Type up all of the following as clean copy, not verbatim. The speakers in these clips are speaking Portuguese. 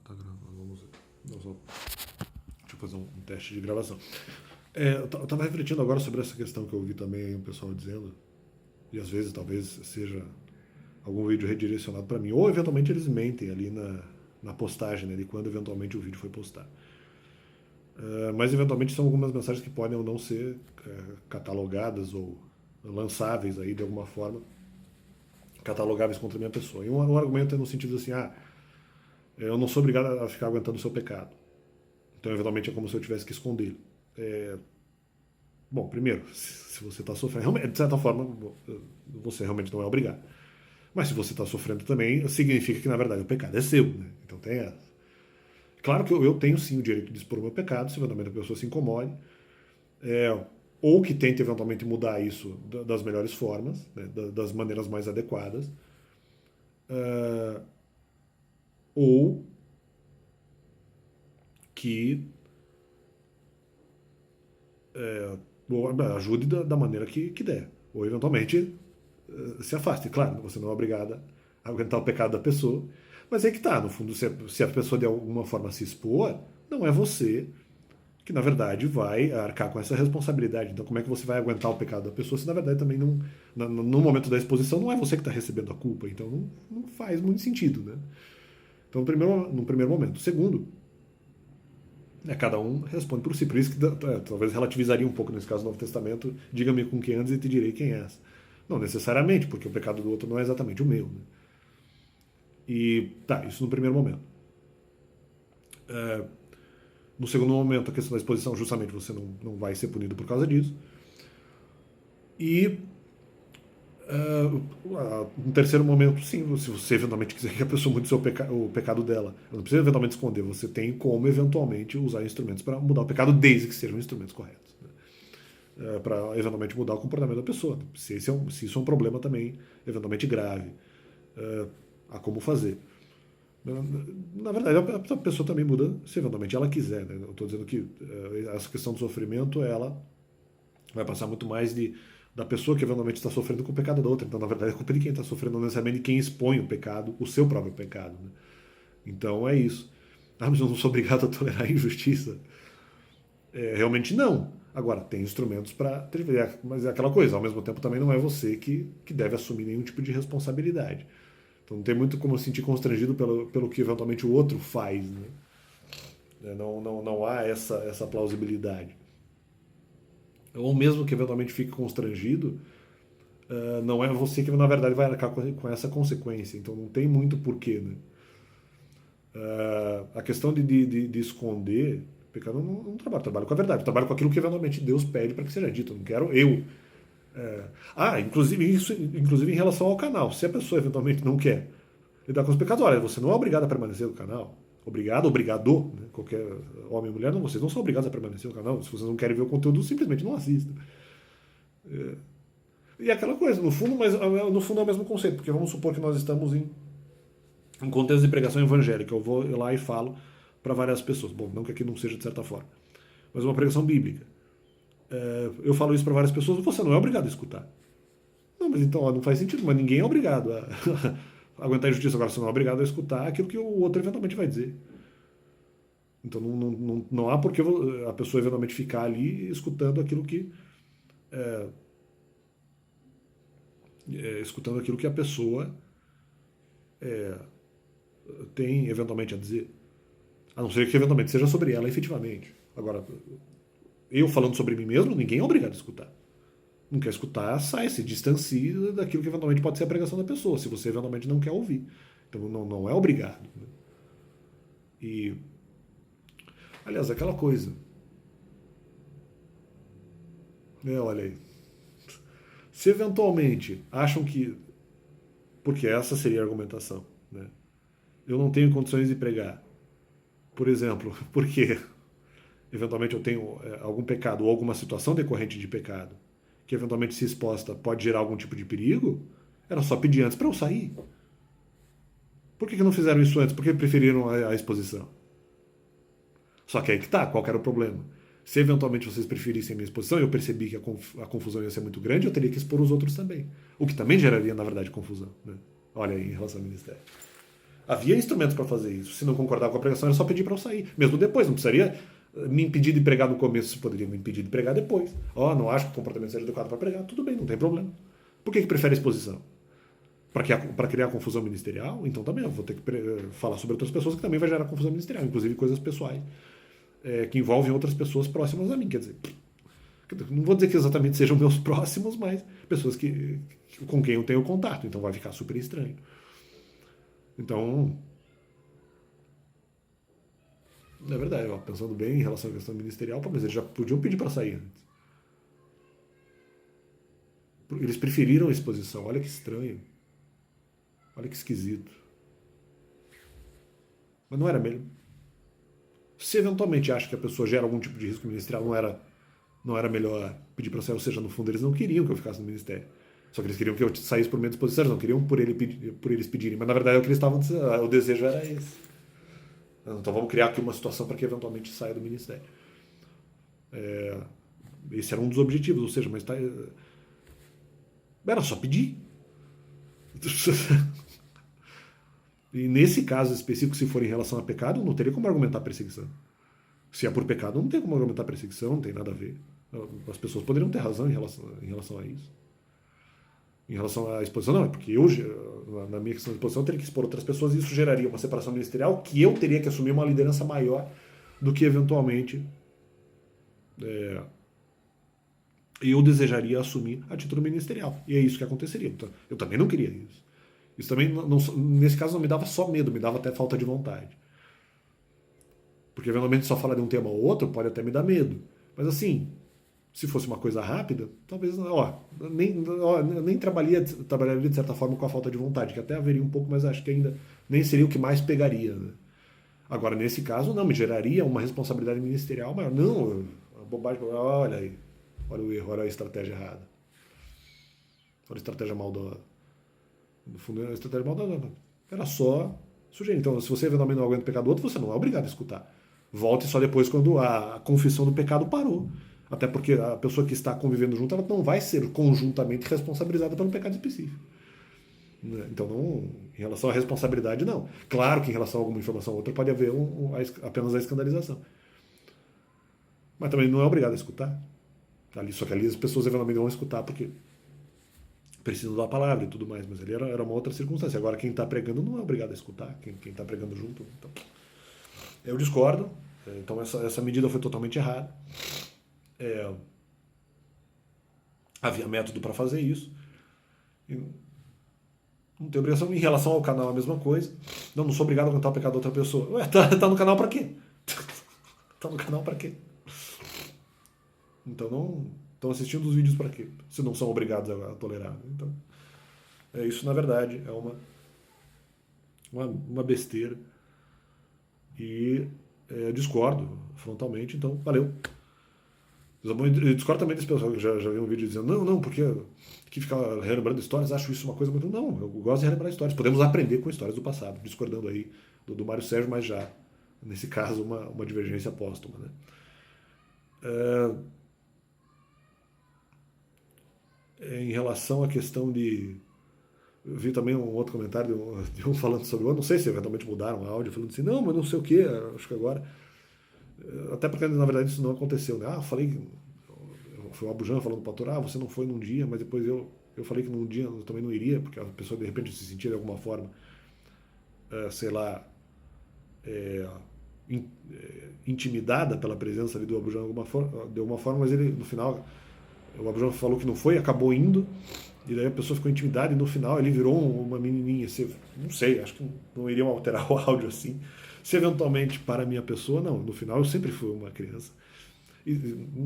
Tá gravando, vamos ver. Deixa eu fazer um teste de gravação. Eu tava refletindo agora sobre essa questão que eu ouvi também aí o pessoal dizendo, e às vezes talvez seja algum vídeo redirecionado para mim, ou eventualmente eles mentem ali na postagem, né, de quando eventualmente o vídeo foi postado. Mas eventualmente são algumas mensagens que podem ou não ser catalogadas ou lançáveis aí de alguma forma, catalogáveis contra a minha pessoa. E um argumento é no sentido assim, eu não sou obrigado a ficar aguentando o seu pecado. Então, eventualmente, é como se eu tivesse que escondê-lo. Bom, primeiro, se você está sofrendo, de certa forma, você realmente não é obrigado. Mas se você está sofrendo também, significa que, na verdade, o pecado é seu. Né? Então, tem essa. Claro que eu tenho, sim, o direito de expor o meu pecado, se eventualmente a pessoa se incomode, ou que tente, eventualmente, mudar isso das melhores formas, né? Das maneiras mais adequadas, ou que ajude da maneira que der. Ou, eventualmente, se afaste. Claro, você não é obrigada a aguentar o pecado da pessoa. Mas é que tá, no fundo, se a pessoa de alguma forma se expor, não é você que, na verdade, vai arcar com essa responsabilidade. Então, como é que você vai aguentar o pecado da pessoa se, na verdade, também não, no momento da exposição, não é você que está recebendo a culpa. Então, não faz muito sentido, né? Então, no primeiro momento. Segundo, cada um responde por si. Por isso que talvez relativizaria um pouco nesse caso do Novo Testamento. Diga-me com quem andas e te direi quem és. Não necessariamente, porque o pecado do outro não é exatamente o meu. Né? E tá, isso no primeiro momento. No segundo momento, a questão da exposição, justamente você não vai ser punido por causa disso. E no terceiro momento, sim, se você eventualmente quiser que a pessoa mude o pecado dela, não precisa eventualmente esconder, você tem como eventualmente usar instrumentos para mudar o pecado, desde que sejam instrumentos corretos. Né? Para eventualmente mudar o comportamento da pessoa. Né? Se isso é um problema também, eventualmente grave, há como fazer. Na verdade, a pessoa também muda se eventualmente ela quiser. Né? Eu estou dizendo que essa questão do sofrimento, ela vai passar muito mais da pessoa que eventualmente está sofrendo com o pecado da outra. Então, na verdade, é culpa de quem está sofrendo, não necessariamente de quem expõe o pecado, o seu próprio pecado. Né? Então, é isso. Mas eu não sou obrigado a tolerar a injustiça? Realmente não. Agora, tem instrumentos para... Mas é aquela coisa, ao mesmo tempo também não é você que deve assumir nenhum tipo de responsabilidade. Então não tem muito como se sentir constrangido pelo que eventualmente o outro faz. Né? Não há essa plausibilidade. Ou mesmo que eventualmente fique constrangido, não é você que na verdade vai arcar com essa consequência. Então não tem muito porquê. Né? A questão de esconder pecado, eu não trabalho com a verdade, eu trabalho com aquilo que eventualmente Deus pede para que seja dito. Eu não quero eu. Inclusive em relação ao canal. Se a pessoa eventualmente não quer lidar com os pecados, olha, você não é obrigado a permanecer no canal. Obrigado, né? Qualquer homem ou mulher, não, vocês não são obrigados a permanecer no canal. Se vocês não querem ver o conteúdo, simplesmente não assistam. E aquela coisa, no fundo, mas no fundo é o mesmo conceito, porque vamos supor que nós estamos em contexto de pregação evangélica. Eu vou lá e falo para várias pessoas. Bom, não que aqui não seja de certa forma, mas uma pregação bíblica. Eu falo isso para várias pessoas, você não é obrigado a escutar. Não, mas então não faz sentido, mas ninguém é obrigado a aguentar a injustiça. Agora você não é obrigado a escutar aquilo que o outro eventualmente vai dizer. Então não há por que a pessoa eventualmente ficar ali escutando aquilo que escutando aquilo que a pessoa tem eventualmente a dizer. A não ser que eventualmente seja sobre ela efetivamente. Agora, eu falando sobre mim mesmo, ninguém é obrigado a escutar. Não quer escutar, sai, se distancie daquilo que eventualmente pode ser a pregação da pessoa, se você eventualmente não quer ouvir. Então não é obrigado. Né? E, aliás, aquela coisa. Olha aí. Se eventualmente acham que. Porque essa seria a argumentação. Né? Eu não tenho condições de pregar. Por exemplo, porque eventualmente eu tenho algum pecado ou alguma situação decorrente de pecado que eventualmente se exposta pode gerar algum tipo de perigo, era só pedir antes para eu sair. Por que não fizeram isso antes? Por que preferiram a exposição? Só que aí que tá, qual que era o problema? Se eventualmente vocês preferissem a minha exposição e eu percebi que a confusão ia ser muito grande, eu teria que expor os outros também. O que também geraria, na verdade, confusão. Né? Olha aí, em relação ao ministério. Havia instrumentos para fazer isso. Se não concordava com a pregação, era só pedir para eu sair. Mesmo depois, não precisaria me impedir de pregar no começo, se poderia me impedir de pregar depois. Não acho que o comportamento seja adequado para pregar. Tudo bem, não tem problema. Por que prefere a exposição? Para criar confusão ministerial? Então também eu vou ter que falar sobre outras pessoas que também vai gerar confusão ministerial, inclusive coisas pessoais, que envolvem outras pessoas próximas a mim. Quer dizer, não vou dizer que exatamente sejam meus próximos, mas pessoas com quem eu tenho contato. Então vai ficar super estranho. Então, é verdade, pensando bem em relação à questão ministerial, mas eles já podiam pedir para sair antes. Eles preferiram a exposição. Olha que estranho. Olha que esquisito. Mas não era melhor. Se eventualmente acha que a pessoa gera algum tipo de risco ministerial, não era melhor pedir para sair. Ou seja, no fundo eles não queriam que eu ficasse no ministério. Só que eles queriam que eu saísse por minha disposição, eles não queriam por eles pedirem. Mas na verdade o que eles estavam dizendo, o desejo era esse. Então vamos criar aqui uma situação para que eventualmente saia do ministério. Esse era um dos objetivos, ou seja, mas era só pedir. E nesse caso específico, se for em relação a pecado, não teria como argumentar perseguição. Se é por pecado, não tem como argumentar perseguição, não tem nada a ver. As pessoas poderiam ter razão em relação a isso. Em relação à exposição, não, é porque eu, na minha questão de exposição, eu teria que expor outras pessoas e isso geraria uma separação ministerial que eu teria que assumir uma liderança maior do que eventualmente eu desejaria assumir a título ministerial. E é isso que aconteceria. Então, eu também não queria isso. Isso também, nesse caso, não me dava só medo, me dava até falta de vontade. Porque eventualmente só falar de um tema ou outro pode até me dar medo. Mas assim, se fosse uma coisa rápida, talvez nem trabalharia de certa forma com a falta de vontade, que até haveria um pouco, mas acho que ainda nem seria o que mais pegaria. Né? Agora, nesse caso, não, me geraria uma responsabilidade ministerial maior. Não, a bobagem, olha aí, olha o erro, olha a estratégia errada. Olha a estratégia maldosa. No fundo, a estratégia maldosa era só sujeito. Então, se você eventualmente não aguenta o pecado do outro, você não é obrigado a escutar. Volte só depois quando a confissão do pecado parou. Até porque a pessoa que está convivendo junto, ela não vai ser conjuntamente responsabilizada pelo pecado específico. Então, em relação à responsabilidade, não. Claro que em relação a alguma informação ou outra pode haver apenas a escandalização. Mas também não é obrigado a escutar. Só que ali as pessoas eventualmente vão escutar porque precisam da palavra e tudo mais. Mas ali era uma outra circunstância. Agora, quem está pregando não é obrigado a escutar. Quem está pregando junto. Então, eu discordo. Então, essa medida foi totalmente errada. Havia método para fazer isso. Não tem obrigação. Em relação ao canal, a mesma coisa. Não sou obrigado a contar o pecado da outra pessoa. Ué, tá no canal para quê? Tá no canal para quê? Então não estão assistindo os vídeos para quê? Se não são obrigados a tolerar. Então, isso na verdade é uma besteira. E discordo frontalmente. Então, valeu. Eu discordo também desse pessoal que já vi um vídeo dizendo não, porque que ficar relembrando histórias, acho isso uma coisa muito... Não, eu gosto de relembrar histórias. Podemos aprender com histórias do passado, discordando aí do Mário Sérgio, mas já, nesse caso, uma divergência póstuma. Né? Em relação à questão de... Eu vi também um outro comentário de um falando sobre... Eu não sei se eventualmente mudaram o áudio, falando assim, não, mas não sei o quê, acho que agora... Até porque, na verdade, isso não aconteceu. Né? Eu falei... Foi o Abujan falando para o pastor, você não foi num dia, mas depois eu falei que num dia eu também não iria, porque a pessoa de repente se sentia de alguma forma, sei lá, intimidada pela presença ali do Abujan de alguma forma, mas ele, no final, o Abujan falou que não foi, acabou indo, e daí a pessoa ficou intimidada, e no final ele virou uma menininha. Não sei, acho que não iriam alterar o áudio assim. Se eventualmente para a minha pessoa, não. No final eu sempre fui uma criança. E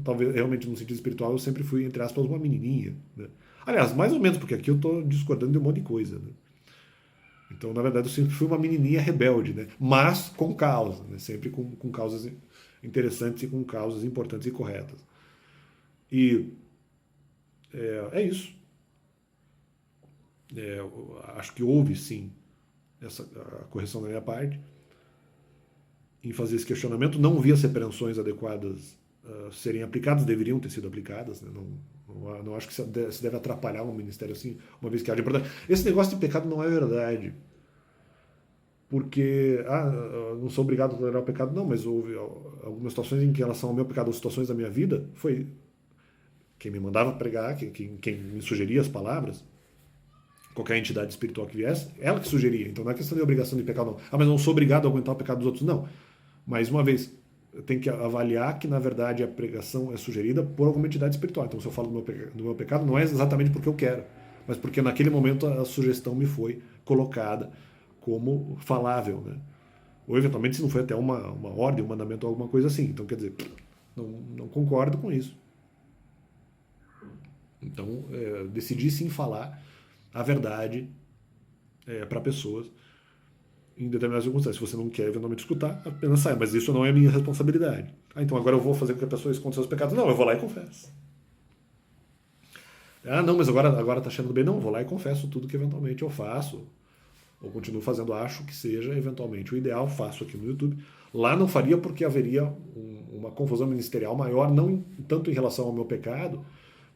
talvez realmente no sentido espiritual eu sempre fui, entre aspas, uma menininha. Né? Aliás, mais ou menos, porque aqui eu estou discordando de um monte de coisa. Né? Então, na verdade, eu sempre fui uma menininha rebelde, né? Mas com causa, né? Sempre com causas interessantes e com causas importantes e corretas. E é isso. Acho que houve, sim, a correção da minha parte em fazer esse questionamento. Não vi as repreensões adequadas serem aplicadas, deveriam ter sido aplicadas. Né? Não acho que se deve atrapalhar um ministério assim, uma vez que haja importância. Esse negócio de pecado não é verdade. porque eu não sou obrigado a tolerar o pecado, não, mas houve algumas situações em que, em relação ao meu pecado, ou situações da minha vida, foi quem me mandava pregar, quem me sugeria as palavras, qualquer entidade espiritual que viesse, ela que sugeria. Então não é questão de obrigação de pecado, não. Mas não sou obrigado a aguentar o pecado dos outros, não. Mais uma vez, eu tenho que avaliar que, na verdade, a pregação é sugerida por alguma entidade espiritual. Então, se eu falo do meu pecado, não é exatamente porque eu quero, mas porque naquele momento a sugestão me foi colocada como falável, né? Ou eventualmente se não foi até uma ordem, um mandamento ou alguma coisa assim. Então, quer dizer, não concordo com isso. Então, decidi sim falar a verdade para pessoas em determinadas circunstâncias. Se você não quer eventualmente escutar, apenas saia. Mas isso não é minha responsabilidade. Então agora eu vou fazer com que a pessoa esconda seus pecados. Não, eu vou lá e confesso. Não, mas agora tá achando bem. Não, eu vou lá e confesso tudo que eventualmente eu faço. Ou continuo fazendo, acho que seja eventualmente o ideal, faço aqui no YouTube. Lá não faria porque haveria uma confusão ministerial maior, não tanto em relação ao meu pecado,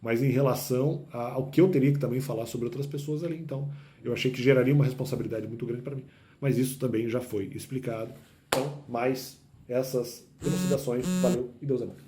mas em relação ao que eu teria que também falar sobre outras pessoas ali. Então, eu achei que geraria uma responsabilidade muito grande para mim. Mas isso também já foi explicado. Então, mais essas elucidações. Valeu e Deus é mais.